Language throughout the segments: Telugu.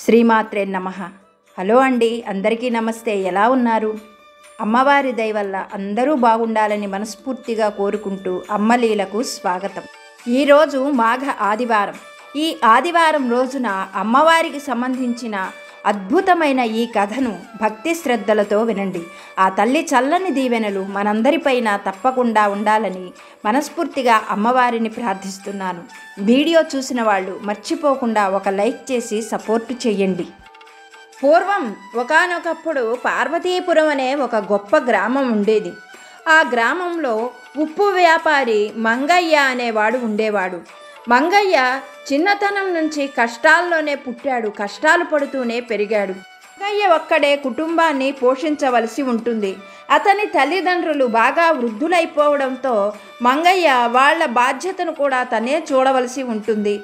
శ్రీమాత్రే నమః. హలో అండి, అందరికీ నమస్తే. ఎలా ఉన్నారు? అమ్మవారి దయ వల్ల అందరూ బాగుండాలని మనస్ఫూర్తిగా కోరుకుంటూ అమ్మలీలకు స్వాగతం. ఈరోజు మాఘ ఆదివారం. ఈ ఆదివారం రోజున అమ్మవారికి సంబంధించిన అద్భుతమైన ఈ కథను భక్తి శ్రద్ధలతో వినండి. ఆ తల్లి చల్లని దీవెనలు మనందరిపైన తప్పకుండా ఉండాలని మనస్ఫూర్తిగా అమ్మవారిని ప్రార్థిస్తున్నాను. వీడియో చూసిన వాళ్ళు మర్చిపోకుండా ఒక లైక్ చేసి సపోర్టు చేయండి. పూర్వం ఒకానొకప్పుడు పార్వతీపురం అనే ఒక గొప్ప గ్రామం ఉండేది. ఆ గ్రామంలో ఉప్పు వ్యాపారి మంగయ్య అనేవాడు ఉండేవాడు. మంగయ్య చిన్నతనం నుంచి కష్టాల్లోనే పుట్టాడు, కష్టాలు పడుతూనే పెరిగాడు. మంగయ్య ఒక్కడే కుటుంబాన్ని పోషించవలసి ఉంటుంది. అతని తల్లిదండ్రులు బాగా వృద్ధులైపోవడంతో మంగయ్య వాళ్ళ బాధ్యతను కూడా తనే చూడవలసి ఉంటుంది.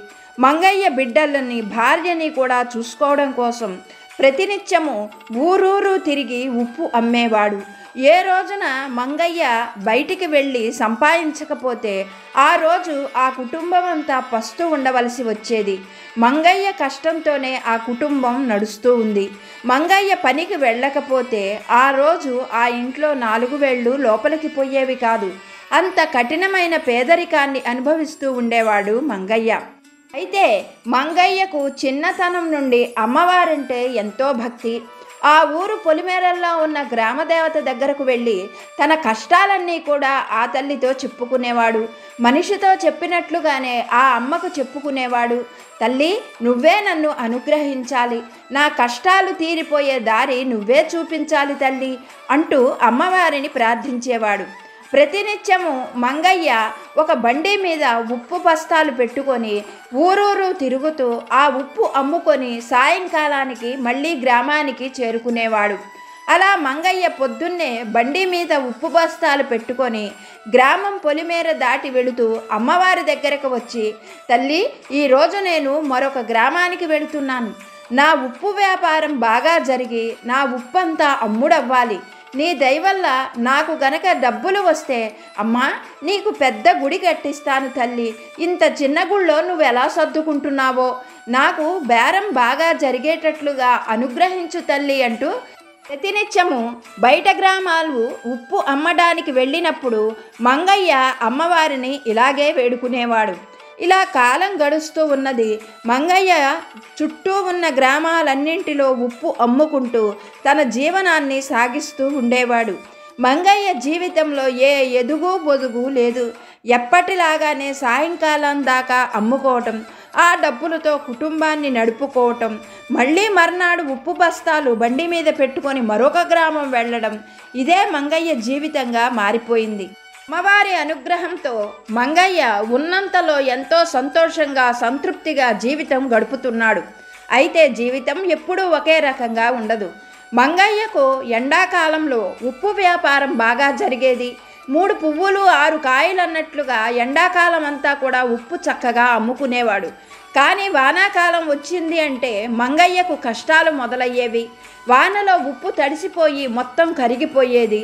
మంగయ్య బిడ్డలని, భార్యని కూడా చూసుకోవడం కోసం ప్రతినిత్యము ఊరూరు తిరిగి ఉప్పు అమ్మేవాడు. ఏ రోజున మంగయ్య బయటికి వెళ్ళి సంపాదించకపోతే ఆ రోజు ఆ కుటుంబం అంతా పస్తు ఉండవలసి వచ్చేది. మంగయ్య కష్టంతోనే ఆ కుటుంబం నడుస్తూ ఉంది. మంగయ్య పనికి వెళ్ళకపోతే ఆ రోజు ఆ ఇంట్లో 4 వేళ్ళు లోపలికి పోయేవి కాదు. అంత కఠినమైన పేదరికాన్ని అనుభవిస్తూ ఉండేవాడు మంగయ్య. అయితే మంగయ్యకు చిన్నతనం నుండి అమ్మవారంటే ఎంతో భక్తి. ఆ ఊరు పొలిమేరల్లో ఉన్న గ్రామదేవత దగ్గరకు వెళ్ళి తన కష్టాలన్నీ కూడా ఆ తల్లితో చెప్పుకునేవాడు. మనిషితో చెప్పినట్లుగానే ఆ అమ్మకు చెప్పుకునేవాడు. తల్లి, నువ్వే నన్ను అనుగ్రహించాలి, నా కష్టాలు తీరిపోయే దారి నువ్వే చూపించాలి తల్లి అంటూ అమ్మవారిని ప్రార్థించేవాడు. ప్రతినిత్యము మంగయ్య ఒక బండి మీద ఉప్పు బస్తాలు పెట్టుకొని ఊరూరు తిరుగుతూ ఆ ఉప్పు అమ్ముకొని సాయంకాలానికి మళ్ళీ గ్రామానికి చేరుకునేవాడు. అలా మంగయ్య పొద్దున్నే బండి మీద ఉప్పు బస్తాలు పెట్టుకొని గ్రామం పొలిమేర దాటి వెళుతూ అమ్మవారి దగ్గరకు వచ్చి, తల్లి, ఈరోజు నేను మరొక గ్రామానికి వెళుతున్నాను. నా ఉప్పు వ్యాపారం బాగా జరిగి నా ఉప్పు అంతా అమ్ముడవ్వాలి. నీ దయ వల్ల నాకు గనక డబ్బులు వస్తే అమ్మా, నీకు పెద్ద గుడి కట్టిస్తాను తల్లి. ఇంత చిన్న గుళ్ళో నువ్వు ఎలా సర్దుకుంటున్నావో నాకు బేరం బాగా జరిగేటట్లుగా అనుగ్రహించు తల్లి అంటూ ప్రతినిత్యము బయట గ్రామాలు ఉప్పు అమ్మడానికి వెళ్ళినప్పుడు మంగయ్య అమ్మవారిని ఇలాగే వేడుకునేవాడు. ఇలా కాలం గడుస్తూ ఉన్నది. మంగయ్య చుట్టూ ఉన్న గ్రామాలన్నింటిలో ఉప్పు అమ్ముకుంటూ తన జీవనాన్ని సాగిస్తూ ఉండేవాడు. మంగయ్య జీవితంలో ఏ ఎదుగు బొదుగు లేదు. ఎప్పటిలాగానే సాయంకాలం దాకా అమ్ముకోవటం, ఆ డబ్బులతో కుటుంబాన్ని నడుపుకోవటం, మళ్ళీ మర్నాడు ఉప్పు బస్తాలు బండి మీద పెట్టుకొని మరొక గ్రామం వెళ్ళడం, ఇదే మంగయ్య జీవితంగా మారిపోయింది. అమ్మవారి అనుగ్రహంతో మంగయ్య ఉన్నంతలో ఎంతో సంతోషంగా, సంతృప్తిగా జీవితం గడుపుతున్నాడు. అయితే జీవితం ఎప్పుడూ ఒకే రకంగా ఉండదు. మంగయ్యకు ఎండాకాలంలో ఉప్పు వ్యాపారం బాగా జరిగేది. 3 పువ్వులు 6 కాయలు అన్నట్లుగా ఎండాకాలం అంతా కూడా ఉప్పు చక్కగా అమ్ముకునేవాడు. కానీ వానాకాలం వచ్చింది అంటే మంగయ్యకు కష్టాలు మొదలయ్యేవి. వానలో ఉప్పు తడిసిపోయి మొత్తం కరిగిపోయేది.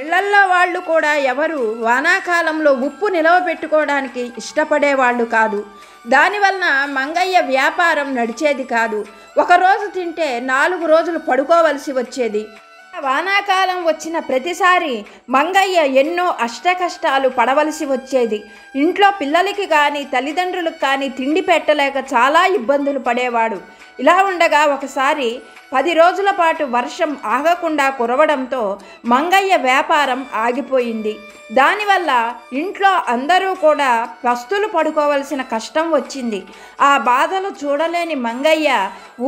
ఇళ్లల్లో వాళ్ళు కూడా ఎవరు వానాకాలంలో ఉప్పు నిలవ పెట్టుకోవడానికి ఇష్టపడేవాళ్ళు కాదు. దానివలన మంగయ్య వ్యాపారం నడిచేది కాదు. ఒకరోజు తింటే 4 రోజులు పడుకోవలసి వచ్చేది. వానాకాలం వచ్చిన ప్రతిసారి మంగయ్య ఎన్నో అష్టకష్టాలు పడవలసి వచ్చేది. ఇంట్లో పిల్లలకి కానీ తల్లిదండ్రులకు కానీ తిండి పెట్టలేక చాలా ఇబ్బందులు పడేవాడు. ఇలా ఉండగా ఒకసారి 10 రోజుల పాటు వర్షం ఆగకుండా కురవడంతో మంగయ్య వ్యాపారం ఆగిపోయింది. దానివల్ల ఇంట్లో అందరూ కూడా పస్తులు పడుకోవలసిన కష్టం వచ్చింది. ఆ బాధలు చూడలేని మంగయ్య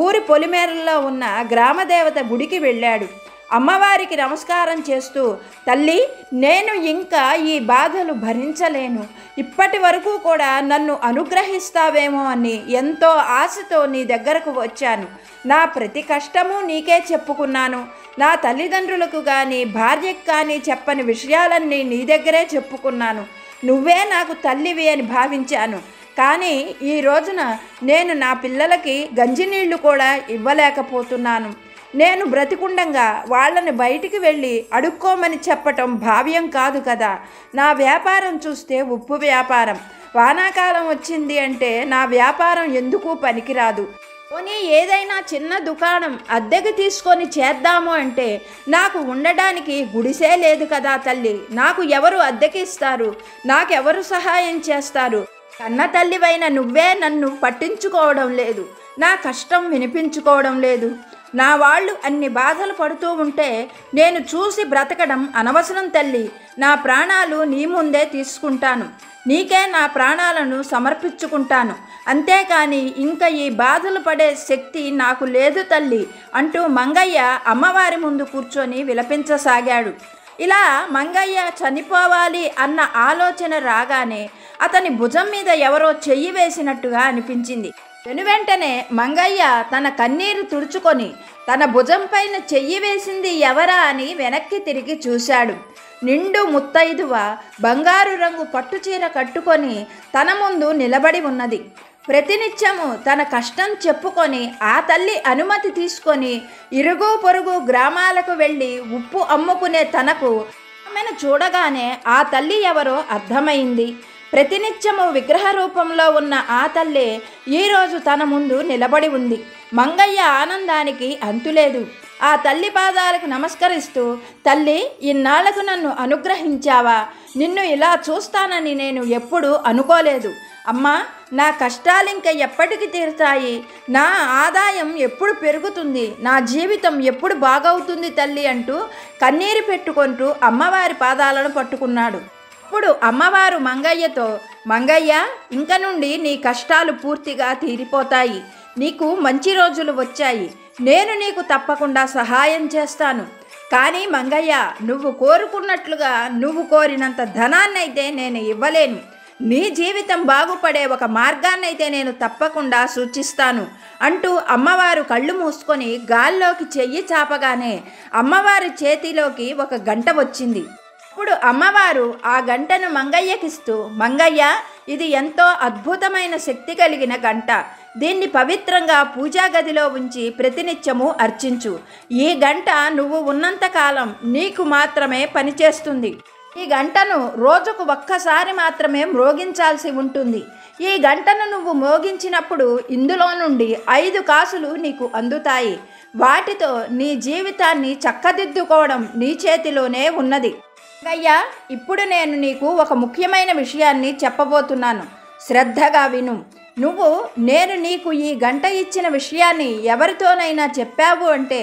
ఊరి పొలిమేరల్లో ఉన్న గ్రామదేవత గుడికి వెళ్ళాడు. అమ్మవారికి నమస్కారం చేస్తూ, తల్లి, నేను ఇంకా ఈ బాధలు భరించలేను. ఇప్పటి వరకు కూడా నన్ను అనుగ్రహిస్తావేమో అని ఎంతో ఆశతో నీ దగ్గరకు వచ్చాను. నా ప్రతి కష్టము నీకే చెప్పుకున్నాను. నా తల్లిదండ్రులకు కానీ భార్యకు కానీ చెప్పని విషయాలన్నీ నీ దగ్గరే చెప్పుకున్నాను. నువ్వే నాకు తల్లివి అని భావించాను. కానీ ఈ రోజున నేను నా పిల్లలకి గంజినీళ్లు కూడా ఇవ్వలేకపోతున్నాను. నేను బ్రతికుండంగా వాళ్ళని బయటికి వెళ్ళి అడుక్కోమని చెప్పటం భావ్యం కాదు కదా. నా వ్యాపారం చూస్తే ఉప్పు వ్యాపారం. వానాకాలం వచ్చింది అంటే నా వ్యాపారం ఎందుకు పనికిరాదు. పోనీ ఏదైనా చిన్న దుకాణం అద్దెకు తీసుకొని చేద్దాము అంటే నాకు ఉండడానికి గుడిసే లేదు కదా తల్లి, నాకు ఎవరు అద్దెకి ఇస్తారు, నాకెవరు సహాయం చేస్తారు, కన్న తల్లివైన నువ్వే నన్ను పట్టించుకోవడం లేదు, నా కష్టం వినిపించుకోవడం లేదు, నా వాళ్ళు అన్ని బాధలు పడుతూ ఉంటే నేను చూసి బ్రతకడం అనవసరం తల్లి, నా ప్రాణాలు నీ ముందే తీసుకుంటాను, నీకే నా ప్రాణాలను సమర్పించుకుంటాను, అంతేకాని ఇంకా ఈ బాధలు పడే శక్తి నాకు లేదు తల్లి అంటూ మంగయ్య అమ్మవారి ముందు కూర్చొని విలపించసాగాడు. ఇలా మంగయ్య చనిపోవాలి అన్న ఆలోచన రాగానే అతని భుజం మీద ఎవరో చెయ్యి వేసినట్టుగా అనిపించింది. వెనువెంటనే మంగయ్య తన కన్నీరు తుడుచుకొని తన భుజం పైన చెయ్యి వేసింది ఎవరా అని వెనక్కి తిరిగి చూశాడు. నిండు ముత్తైదువ బంగారు రంగు పట్టుచీర కట్టుకొని తన ముందు నిలబడి ఉన్నది. ప్రతినిత్యము తన కష్టం చెప్పుకొని ఆ తల్లి అనుమతి తీసుకొని ఇరుగు పొరుగు గ్రామాలకు వెళ్ళి ఉప్పు అమ్ముకునే తనకు ఆమెను చూడగానే ఆ తల్లి ఎవరో అర్థమైంది. ప్రతినిత్యము విగ్రహ రూపంలో ఉన్న ఆ తల్లే ఈరోజు తన ముందు నిలబడి ఉంది. మంగయ్య ఆనందానికి అంతులేదు. ఆ తల్లి పాదాలకు నమస్కరిస్తూ, తల్లి, ఇన్నాళ్లకు నన్ను అనుగ్రహించావా, నిన్ను ఇలా చూస్తానని నేను ఎప్పుడూ అనుకోలేదు. అమ్మా, నా కష్టాలు ఇంకా ఎప్పటికి తీరుతాయి, నా ఆదాయం ఎప్పుడు పెరుగుతుంది, నా జీవితం ఎప్పుడు బాగవుతుంది తల్లి అంటూ కన్నీరు పెట్టుకుంటూ అమ్మవారి పాదాలను పట్టుకున్నాడు. అప్పుడు అమ్మవారు మంగయ్యతో, మంగయ్య, ఇంక నుండి నీ కష్టాలు పూర్తిగా తీరిపోతాయి, నీకు మంచి రోజులు వచ్చాయి, నేను నీకు తప్పకుండా సహాయం చేస్తాను. కానీ మంగయ్య, నువ్వు కోరుకున్నట్లుగా నువ్వు కోరినంత ధనాన్నైతే నేను ఇవ్వలేను, నీ జీవితం బాగుపడే ఒక మార్గాన్నైతే నేను తప్పకుండా సూచిస్తాను అంటూ అమ్మవారు కళ్ళు మూసుకొని గాల్లోకి చెయ్యి చాపగానే అమ్మవారి చేతిలోకి ఒక గంట వచ్చింది. అప్పుడు అమ్మవారు ఆ గంటను మంగయ్యకిస్తూ, మంగయ్య, ఇది ఎంతో అద్భుతమైన శక్తి కలిగిన గంట, దీన్ని పవిత్రంగా పూజా గదిలో ఉంచి ప్రతినిత్యము అర్చించు. ఈ గంట నువ్వు ఉన్నంతకాలం నీకు మాత్రమే పనిచేస్తుంది. ఈ గంటను రోజుకు ఒక్కసారి మాత్రమే మ్రోగించాల్సి ఉంటుంది. ఈ గంటను నువ్వు మోగించినప్పుడు ఇందులో నుండి 5 కాసులు నీకు అందుతాయి. వాటితో నీ జీవితాన్ని చక్కదిద్దుకోవడం నీ చేతిలోనే ఉన్నది. అయ్యా, ఇప్పుడు నేను నీకు ఒక ముఖ్యమైన విషయాన్ని చెప్పబోతున్నాను, శ్రద్ధగా విను. నేను నీకు ఈ గంట ఇచ్చిన విషయాన్ని ఎవరితోనైనా చెప్పావు అంటే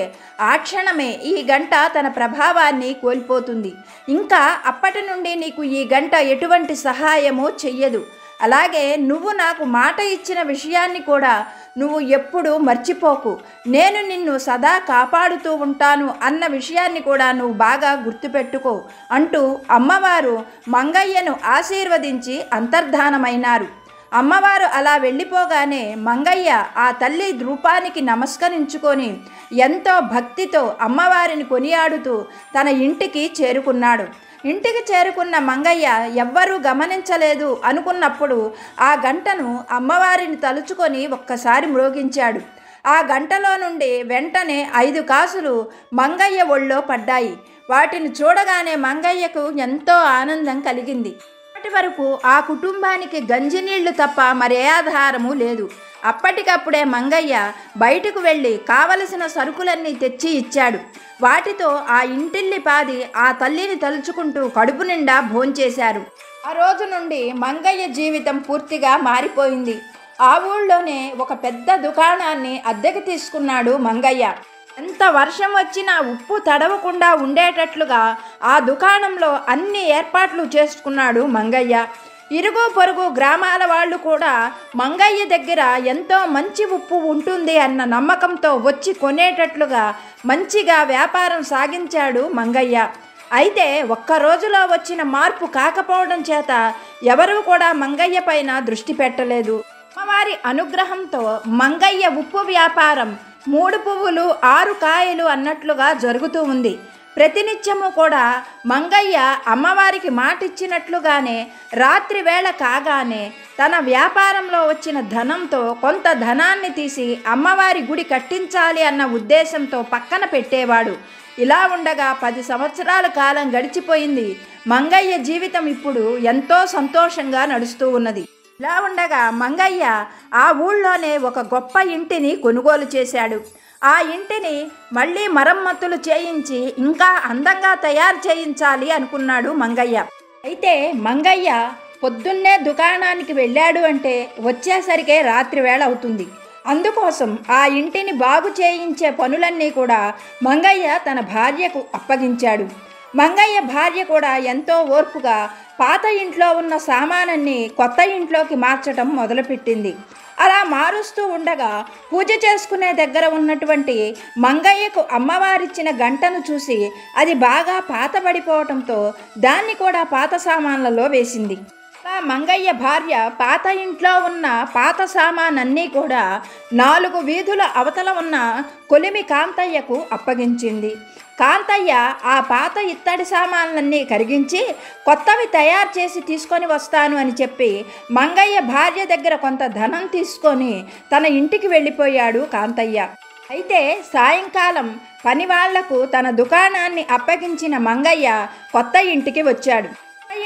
ఆ క్షణమే ఈ గంట తన ప్రభావాన్ని కోల్పోతుంది. ఇంకా అప్పటి నుండి నీకు ఈ గంట ఎటువంటి సహాయమూ చెయ్యదు. అలాగే నువ్వు నాకు మాట ఇచ్చిన విషయాన్ని కూడా నువ్వు ఎప్పుడూ మర్చిపోకు. నేను నిన్ను సదా కాపాడుతూ ఉంటాను అన్న విషయాన్ని కూడా నువ్వు బాగా గుర్తుపెట్టుకో అంటూ అమ్మవారు మంగయ్యను ఆశీర్వదించి అంతర్ధానమైనారు. అమ్మవారు అలా వెళ్ళిపోగానే మంగయ్య ఆ తల్లి రూపానికి నమస్కరించుకొని ఎంతో భక్తితో అమ్మవారిని కొనియాడుతూ తన ఇంటికి చేరుకున్నాడు. ఇంటికి చేరుకున్న మంగయ్య ఎవ్వరూ గమనించలేదు అనుకున్నప్పుడు ఆ గంటను అమ్మవారిని తలుచుకొని ఒక్కసారి మ్రోగించాడు. ఆ గంటలో నుండి వెంటనే 5 కాసులు మంగయ్య ఒళ్ళో పడ్డాయి. వాటిని చూడగానే మంగయ్యకు ఎంతో ఆనందం కలిగింది. అప్పటి వరకు ఆ కుటుంబానికి గంజినీళ్లు తప్ప మరే ఆధారము లేదు. అప్పటికప్పుడే మంగయ్య బయటకు వెళ్ళి కావలసిన సరుకులన్నీ తెచ్చి ఇచ్చాడు. వాటితో ఆ ఇంటిల్లి పాది ఆ తల్లిని తలుచుకుంటూ కడుపు నిండా భోంచేశారు. ఆ రోజు నుండి మంగయ్య జీవితం పూర్తిగా మారిపోయింది. ఆ ఊళ్ళోనే ఒక పెద్ద దుకాణాన్ని అద్దెకు తీసుకున్నాడు మంగయ్య. ఎంత వర్షం వచ్చినా ఉప్పు తడవకుండా ఉండేటట్లుగా ఆ దుకాణంలో అన్ని ఏర్పాట్లు చేసుకున్నాడు మంగయ్య. ఇరుగు పొరుగు గ్రామాల వాళ్ళు కూడా మంగయ్య దగ్గర ఎంతో మంచి ఉప్పు ఉంటుంది అన్న నమ్మకంతో వచ్చి కొనేటట్లుగా మంచిగా వ్యాపారం సాగించాడు మంగయ్య. అయితే ఒక్క రోజులో వచ్చిన మార్పు కాకపోవడం చేత ఎవరూ కూడా మంగయ్య పైన దృష్టి పెట్టలేదు. అమ్మవారి అనుగ్రహంతో మంగయ్య ఉప్పు వ్యాపారం 3 పువ్వులు 6 కాయలు అన్నట్లుగా జరుగుతూ ఉంది. ప్రతినిత్యము కూడా మంగయ్య అమ్మవారికి మాటిచ్చినట్లుగానే రాత్రి వేళ కాగానే తన వ్యాపారంలో వచ్చిన ధనంతో కొంత ధనాన్ని తీసి అమ్మవారి గుడి కట్టించాలి అన్న ఉద్దేశంతో పక్కన పెట్టేవాడు. ఇలా ఉండగా 10 సంవత్సరాల కాలం గడిచిపోయింది. మంగయ్య జీవితం ఇప్పుడు ఎంతో సంతోషంగా నడుస్తూ ఉన్నది. ఇలా ఉండగా మంగయ్య ఆ ఊళ్ళోనే ఒక గొప్ప ఇంటిని కొనుగోలు చేశాడు. ఆ ఇంటిని మళ్ళీ మరమ్మతులు చేయించి ఇంకా అందంగా తయారు చేయించాలి అనుకున్నాడు మంగయ్య. అయితే మంగయ్య పొద్దున్నే దుకాణానికి వెళ్ళాడు అంటే వచ్చేసరికే రాత్రి వేళ అవుతుంది. అందుకోసం ఆ ఇంటిని బాగు చేయించే పనులన్నీ కూడా మంగయ్య తన భార్యకు అప్పగించాడు. మంగయ్య భార్య కూడా ఎంతో ఓర్పుగా పాత ఇంట్లో ఉన్న సామానన్ని కొత్త ఇంట్లోకి మార్చడం మొదలుపెట్టింది. అలా మారుస్తూ ఉండగా పూజ చేసుకునే దగ్గర ఉన్నటువంటి మంగయ్యకు అమ్మవారిచ్చిన గంటను చూసి అది బాగా పాతబడిపోవటంతో దాన్ని కూడా పాత సామాన్లలో వేసింది. అలా మంగయ్య భార్య పాత ఇంట్లో ఉన్న పాత సామానన్నీ కూడా 4 వీధుల అవతల ఉన్న కొలిమి కాంతయ్యకు అప్పగించింది. కాంతయ్య ఆ పాత ఇత్తడి సామాన్లన్నీ కరిగించి కొత్తవి తయారు చేసి తీసుకొని వస్తాను అని చెప్పి మంగయ్య భార్య దగ్గర కొంత ధనం తీసుకొని తన ఇంటికి వెళ్ళిపోయాడు కాంతయ్య. అయితే సాయంకాలం పనివాళ్లకు తన దుకాణాన్ని అప్పగించిన మంగయ్య కొత్త ఇంటికి వచ్చాడు.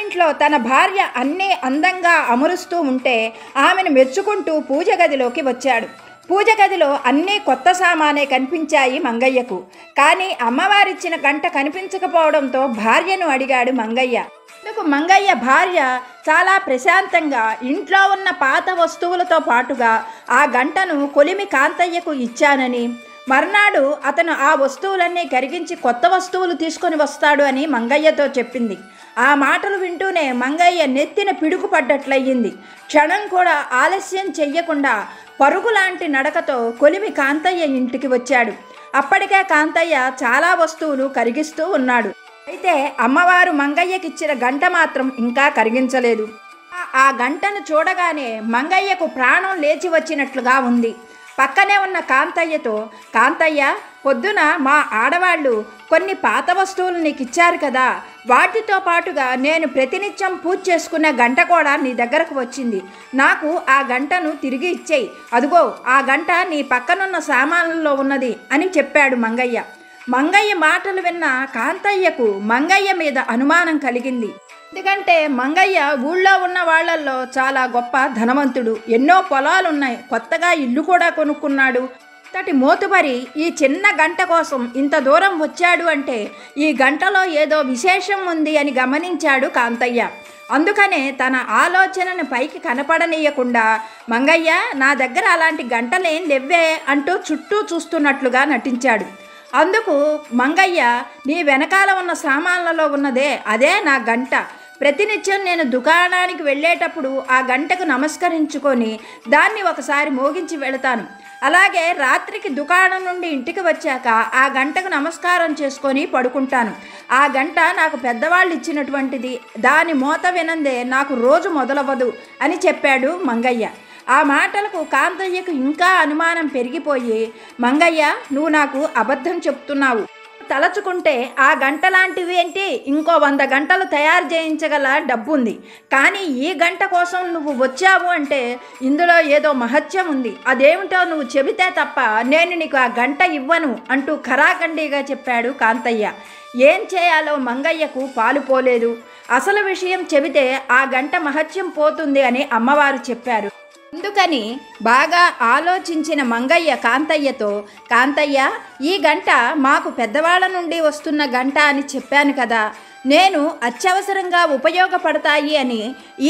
ఇంట్లో తన భార్య అన్నీ అందంగా అమరుస్తూ ఉంటే ఆమెను మెచ్చుకుంటూ పూజ గదిలోకి వచ్చాడు. పూజ గదిలో అన్నీ కొత్త సామానే కనిపించాయి మంగయ్యకు. కానీ అమ్మవారిచ్చిన గంట కనిపించకపోవడంతో భార్యను అడిగాడు మంగయ్య. అందుకు మంగయ్య భార్య చాలా ప్రశాంతంగా ఇంట్లో ఉన్న పాత వస్తువులతో పాటుగా ఆ గంటను కొలిమి కాంతయ్యకు ఇచ్చానని, మర్నాడు అతను ఆ వస్తువులన్నీ కరిగించి కొత్త వస్తువులు తీసుకొని వస్తాడు అని మంగయ్యతో చెప్పింది. ఆ మాటలు వింటూనే మంగయ్య నెత్తిన పిడుగు పడ్డట్లయింది. క్షణం కూడా ఆలస్యం చెయ్యకుండా పరుగులాంటి నడకతో కొలిమి కాంతయ్య ఇంటికి వచ్చాడు. అప్పటికే కాంతయ్య చాలా వస్తువులు కరిగిస్తూ ఉన్నాడు. అయితే అమ్మవారు మంగయ్యకిచ్చిన గంట మాత్రం ఇంకా కరిగించలేదు. ఆ గంటను చూడగానే మంగయ్యకు ప్రాణం లేచి వచ్చినట్లుగా ఉంది. పక్కనే ఉన్న కాంతయ్యతో, కాంతయ్య, పొద్దున మా ఆడవాళ్ళు కొన్ని పాత వస్తువులు నీకు ఇచ్చారు కదా, వాటితో పాటుగా నేను ప్రతినిత్యం పూజ చేసుకునే గంట కూడా నీ దగ్గరకు వచ్చింది. నాకు ఆ గంటను తిరిగి ఇచ్చేయి. అదుగో ఆ గంట నీ పక్కనున్న సామాన్లలో ఉన్నది అని చెప్పాడు మంగయ్య. మంగయ్య మాటలు విన్న కాంతయ్యకు మంగయ్య మీద అనుమానం కలిగింది. ఎందుకంటే మంగయ్య ఊళ్ళో ఉన్న వాళ్ళల్లో చాలా గొప్ప ధనవంతుడు. ఎన్నో పొలాలున్నాయి, కొత్తగా ఇల్లు కూడా కొనుక్కున్నాడు. అంతటి మోతుబరి ఈ చిన్న గంట కోసం ఇంత దూరం వచ్చాడు అంటే ఈ గంటలో ఏదో విశేషం ఉంది అని గమనించాడు కాంతయ్య. అందుకనే తన ఆలోచనను పైకి కనపడనీయకుండా, మంగయ్య, నా దగ్గర అలాంటి గంటలేం లేవే అంటూ చుట్టూ చూస్తున్నట్లుగా నటించాడు. అందుకు మంగయ్య, నీ వెనకాల ఉన్న సామాన్లలో ఉన్నదే అదే నా గంట. ప్రతినిత్యం నేను దుకాణానికి వెళ్ళేటప్పుడు ఆ గంటకు నమస్కరించుకొని దాన్ని ఒకసారి మోగించి వెళతాను. అలాగే రాత్రికి దుకాణం నుండి ఇంటికి వచ్చాక ఆ గంటకు నమస్కారం చేసుకొని పడుకుంటాను. ఆ గంట నాకు పెద్దవాళ్ళు ఇచ్చినటువంటిది. దాని మోత వినందే నాకు రోజు మొదలవ్వదు అని చెప్పాడు మంగయ్య. ఆ మాటలకు కాంతయ్యకు ఇంకా అనుమానం పెరిగిపోయి, మంగయ్య, నువ్వు నాకు అబద్ధం చెప్తున్నావు. తలచుకుంటే ఆ గంట లాంటివి ఏంటి, ఇంకో 100 గంటలు తయారు చేయించగల డబ్బుంది. కానీ ఈ గంట కోసం నువ్వు వచ్చావు అంటే ఇందులో ఏదో మహత్యం ఉంది. అదేమిటో నువ్వు చెబితే తప్ప నేను నీకు ఆ గంట ఇవ్వను అంటూ ఖరాఖండిగా చెప్పాడు కాంతయ్య. ఏం చేయాలో మంగయ్యకు పాలుపోలేదు. అసలు విషయం చెబితే ఆ గంట మహత్యం పోతుంది అని అమ్మవారు చెప్పారు. అందుకని బాగా ఆలోచించిన మంగయ్య కాంతయ్యతో, కాంతయ్య, ఈ గంట మాకు పెద్దవాళ్ళ నుండి వస్తున్న గంట అని చెప్పాను కదా, నేను అత్యవసరంగా ఉపయోగపడతాయి అని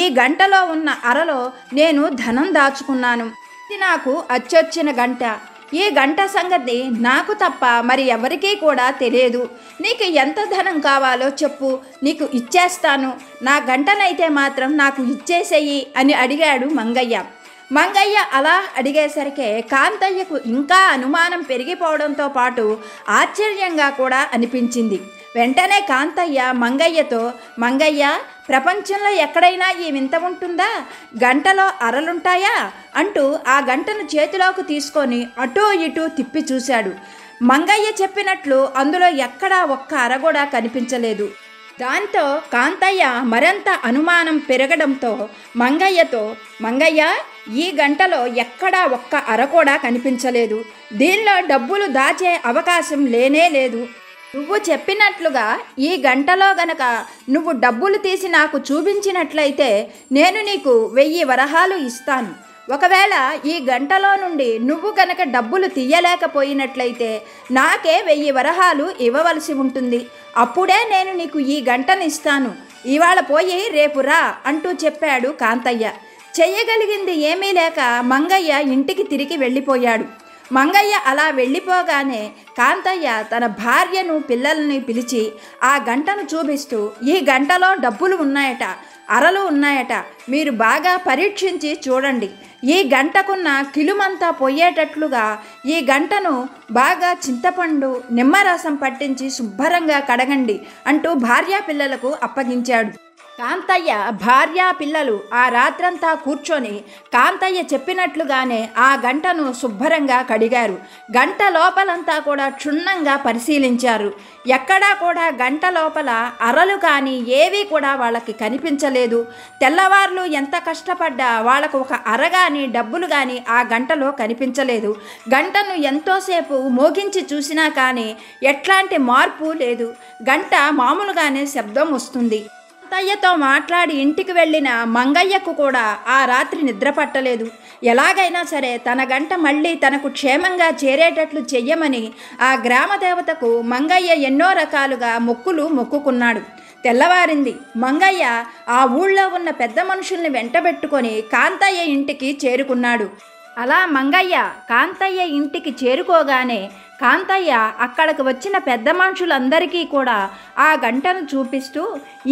ఈ గంటలో ఉన్న అరలో నేను ధనం దాచుకున్నాను. ఇది నాకు అచ్చొచ్చిన గంట. ఈ గంట సంగతి నాకు తప్ప మరి ఎవరికీ కూడా తెలియదు. నీకు ఎంత ధనం కావాలో చెప్పు, నీకు ఇచ్చేస్తాను. నా గంటనైతే మాత్రం నాకు ఇచ్చేసేయి అని అడిగాడు మంగయ్య. మంగయ్య అలా అడిగేసరికి కాంతయ్యకు ఇంకా అనుమానం పెరిగిపోవడంతో పాటు ఆశ్చర్యంగా కూడా అనిపించింది. వెంటనే కాంతయ్య మంగయ్యతో, మంగయ్య, ప్రపంచంలో ఎక్కడైనా ఈ వింత ఉంటుందా? గంటలో అరలుంటాయా అంటూ ఆ గంటను చేతిలోకి తీసుకొని అటూ ఇటూ తిప్పి చూశాడు. మంగయ్య చెప్పినట్లు అందులో ఎక్కడా ఒక్క అర కూడా కనిపించలేదు. దాంతో కాంతయ్య మరింత అనుమానం పెరగడంతో మంగయ్యతో, మంగయ్య, ఈ గంటలో ఎక్కడా ఒక్క అర కూడా కనిపించలేదు. దీనిలో డబ్బులు దాచే అవకాశం లేనే లేదు. నువ్వు చెప్పినట్లుగా ఈ గంటలో గనక నువ్వు డబ్బులు తీసి నాకు చూపించినట్లయితే నేను నీకు 1000 వరహాలు ఇస్తాను. ఒకవేళ ఈ గంటలో నుండి నువ్వు గనక డబ్బులు తీయలేకపోయినట్లయితే నాకే 1000 వరహాలు ఇవ్వవలసి ఉంటుంది. అప్పుడే నేను నీకు ఈ గంటను ఇస్తాను. ఇవాళ పోయి రేపు రా అంటూ చెప్పాడు కాంతయ్య. చెయ్యగలిగింది ఏమీ లేక మంగయ్య ఇంటికి తిరిగి వెళ్ళిపోయాడు. మంగయ్య అలా వెళ్ళిపోగానే కాంతయ్య తన భార్యను పిల్లల్ని పిలిచి ఆ గంటను చూపిస్తూ, ఈ గంటలో డబ్బులు ఉన్నాయట, అరలు ఉన్నాయట, మీరు బాగా పరీక్షించి చూడండి. ఈ గంటకున్న కిలుమంతా పోయేటట్లుగా ఈ గంటను బాగా చింతపండు నిమ్మరసం పట్టించి శుభ్రంగా కడగండి అంటూ భార్యా పిల్లలకు అప్పగించాడు. కాంతయ్య భార్యా పిల్లలు ఆ రాత్రంతా కూర్చొని కాంతయ్య చెప్పినట్లుగానే ఆ గంటను శుభ్రంగా కడిగారు. గంట లోపలంతా కూడా క్షుణ్ణంగా పరిశీలించారు. ఎక్కడా కూడా గంట లోపల అరలు కానీ ఏవీ కూడా వాళ్ళకి కనిపించలేదు. తెల్లవార్లు ఎంత కష్టపడ్డా వాళ్ళకు ఒక అర కానీ డబ్బులు కానీ ఆ గంటలో కనిపించలేదు. గంటను ఎంతోసేపు మోగించి చూసినా కానీ ఎట్లాంటి మార్పు లేదు. గంట మామూలుగానే శబ్దం వస్తుంది. కాంతయ్యతో మాట్లాడి ఇంటికి వెళ్ళిన మంగయ్యకు కూడా ఆ రాత్రి నిద్ర పట్టలేదు. ఎలాగైనా సరే తన గంట మళ్ళీ తనకు క్షేమంగా చేరేటట్లు చెయ్యమని ఆ గ్రామదేవతకు మంగయ్య ఎన్నో రకాలుగా మొక్కులు మొక్కుకున్నాడు. తెల్లవారింది. మంగయ్య ఆ ఊళ్ళో ఉన్న పెద్ద మనుషుల్ని వెంటబెట్టుకొని కాంతయ్య ఇంటికి చేరుకున్నాడు. అలా మంగయ్య కాంతయ్య ఇంటికి చేరుకోగానే కాంతయ్య అక్కడికి వచ్చిన పెద్ద మనుషులందరికీ కూడా ఆ గంటను చూపిస్తూ,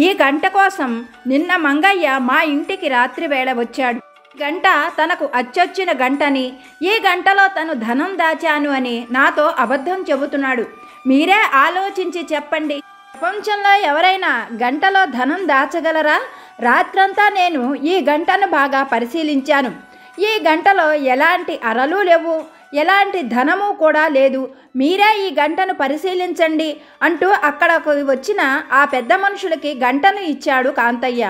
ఈ గంట కోసం నిన్న మంగయ్య మా ఇంటికి రాత్రి వేళ వచ్చాడు. గంట తనకు అచ్చొచ్చిన గంటని, ఈ గంటలో తను ధనం దాచాను అని నాతో అబద్ధం చెబుతున్నాడు. మీరే ఆలోచించి చెప్పండి, ప్రపంచంలో ఎవరైనా గంటలో ధనం దాచగలరా? రాత్రంతా నేను ఈ గంటను బాగా పరిశీలించాను. ఈ గంటలో ఎలాంటి అరలు లేవు, ఎలాంటి ధనము కూడా లేదు. మీరే ఈ గంటను పరిశీలించండి అంటూ అక్కడకు వచ్చిన ఆ పెద్ద మనుషులకి గంటను ఇచ్చాడు కాంతయ్య.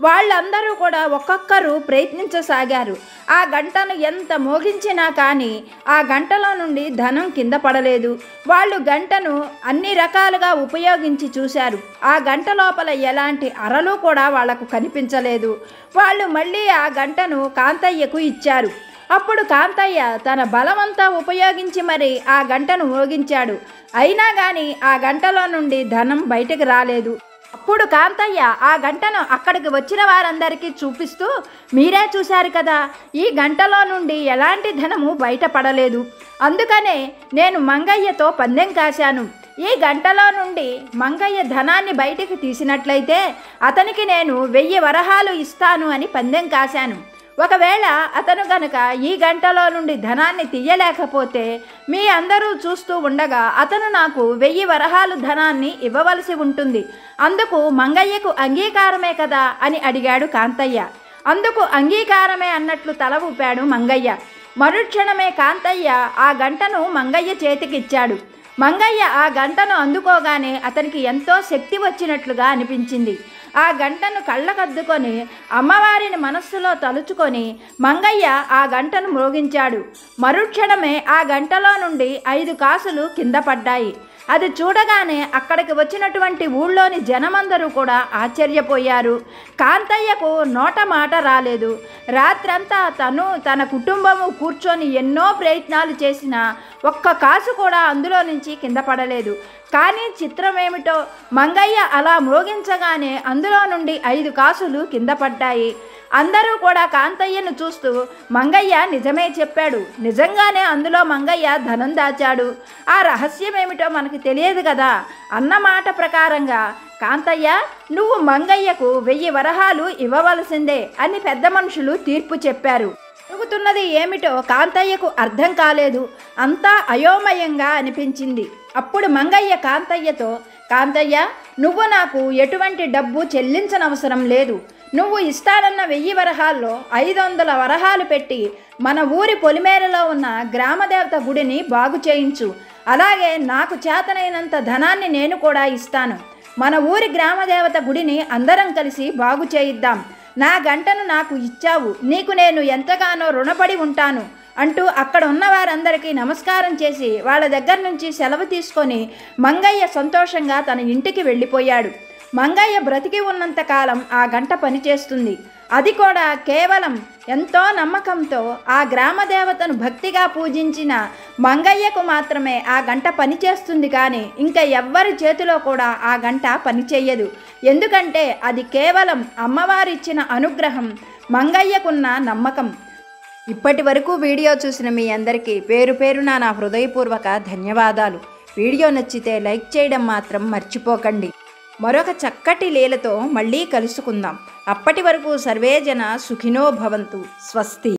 వాళ్ళందరూ కూడా ఒక్కొక్కరు ప్రయత్నించసాగారు. ఆ గంటను ఎంత మోగించినా కానీ ఆ గంటలో నుండి ధనం కింద పడలేదు. వాళ్ళు గంటను అన్ని రకాలుగా ఉపయోగించి చూశారు. ఆ గంట లోపల ఎలాంటి అరలు కూడా వాళ్లకు కనిపించలేదు. వాళ్ళు మళ్ళీ ఆ గంటను కాంతయ్యకు ఇచ్చారు. అప్పుడు కాంతయ్య తన బలమంతా ఉపయోగించి మరి ఆ గంటను మోగించాడు. అయినా కానీ ఆ గంటలో నుండి ధనం బయటకు రాలేదు. అప్పుడు కాంతయ్య ఆ గంటను అక్కడికి వచ్చిన వారందరికీ చూపిస్తూ, మీరే చూశారు కదా, ఈ గంటలో నుండి ఎలాంటి ధనము బయటపడలేదు. అందుకనే నేను మంగయ్యతో పందెం కాశాను. ఈ గంటలో నుండి మంగయ్య ధనాన్ని బయటికి తీసినట్లయితే అతనికి నేను 1000 వరహాలు ఇస్తాను అని పందెం కాశాను. ఒకవేళ అతను గనక ఈ గంటలో నుండి ధనాన్ని తీయలేకపోతే మీ అందరూ చూస్తూ ఉండగా అతను నాకు 1000 వరహాలు ధనాన్ని ఇవ్వవలసి ఉంటుంది. అందుకు మంగయ్యకు అంగీకారమే కదా అని అడిగాడు కాంతయ్య. అందుకు అంగీకారమే అన్నట్లు తల ఊపాడు మంగయ్య. మరుక్షణమే కాంతయ్య ఆ గంటను మంగయ్య చేతికిచ్చాడు. మంగయ్య ఆ గంటను అందుకోగానే అతనికి ఎంతో శక్తి వచ్చినట్లుగా అనిపించింది. ఆ గంటను కళ్ళకద్దుకొని అమ్మవారిని మనస్సులో తలుచుకొని మంగయ్య ఆ గంటను మ్రోగించాడు. మరుక్షణమే ఆ గంటలో నుండి 5 కాసులు కింద పడ్డాయి. అది చూడగానే అక్కడికి వచ్చినటువంటి ఊళ్ళోని జనమందరూ కూడా ఆశ్చర్యపోయారు. కాంతయ్యకు నోట మాట రాలేదు. రాత్రంతా తన కుటుంబము కూర్చొని ఎన్నో ప్రయత్నాలు చేసినా ఒక్క కాసు కూడా అందులో నుంచి కింద పడలేదు. కానీ చిత్రమేమిటో, మంగయ్య అలా మ్రోగించగానే అందులో నుండి 5 కాసులు కింద పడ్డాయి. అందరూ కూడా కాంతయ్యను చూస్తూ, మంగయ్య నిజమే చెప్పాడు, నిజంగానే అందులో మంగయ్య ధనం దాచాడు. ఆ రహస్యమేమిటో మనకి తెలియదు కదా అన్నమాట ప్రకారంగా కాంతయ్య, నువ్వు మంగయ్యకు 1000 వరహాలు ఇవ్వవలసిందే అని పెద్ద మనుషులు తీర్పు చెప్పారు. జరుగుతున్నది ఏమిటో కాంతయ్యకు అర్థం కాలేదు. అంతా అయోమయంగా అనిపించింది. అప్పుడు మంగయ్య కాంతయ్యతో, కాంతయ్య, నువ్వు నాకు ఎటువంటి డబ్బు చెల్లించనవసరం లేదు. నువ్వు ఇస్తానన్న 1000 వరహాల్లో 500 వరహాలు పెట్టి మన ఊరి పొలిమేరలో ఉన్న గ్రామదేవత గుడిని బాగు చేయించు. అలాగే నాకు చేతనైనంత ధనాన్ని నేను కూడా ఇస్తాను. మన ఊరి గ్రామదేవత గుడిని అందరం కలిసి బాగు చేయిద్దాం. నా గంటను నాకు ఇచ్చావు, నీకు నేను ఎంతగానో రుణపడి ఉంటాను అంటూ అక్కడ ఉన్న వారందరికీ నమస్కారం చేసి వాళ్ళ దగ్గర నుంచి సెలవు తీసుకొని మంగయ్య సంతోషంగా తన ఇంటికి వెళ్ళిపోయాడు. మంగయ్య బ్రతికి ఉన్నంతకాలం ఆ గంట పనిచేస్తుంది. అది కూడా కేవలం ఎంతో నమ్మకంతో ఆ గ్రామదేవతను భక్తిగా పూజించిన మంగయ్యకు మాత్రమే ఆ గంట పనిచేస్తుంది. కానీ ఇంకా ఎవ్వరి చేతిలో కూడా ఆ గంట పనిచేయదు. ఎందుకంటే అది కేవలం అమ్మవారిచ్చిన అనుగ్రహం, మంగయ్యకున్న నమ్మకం. ఇప్పటి వరకు వీడియో చూసిన మీ అందరికీ పేరు పేరున నా హృదయపూర్వక ధన్యవాదాలు. వీడియో నచ్చితే లైక్ చేయడం మాత్రం మర్చిపోకండి. మరొక చక్కటి లీలతో మళ్ళీ కలుసుకుందాం. అప్పటి వరకు సర్వేజన సుఖినో భవంతు. స్వస్తి.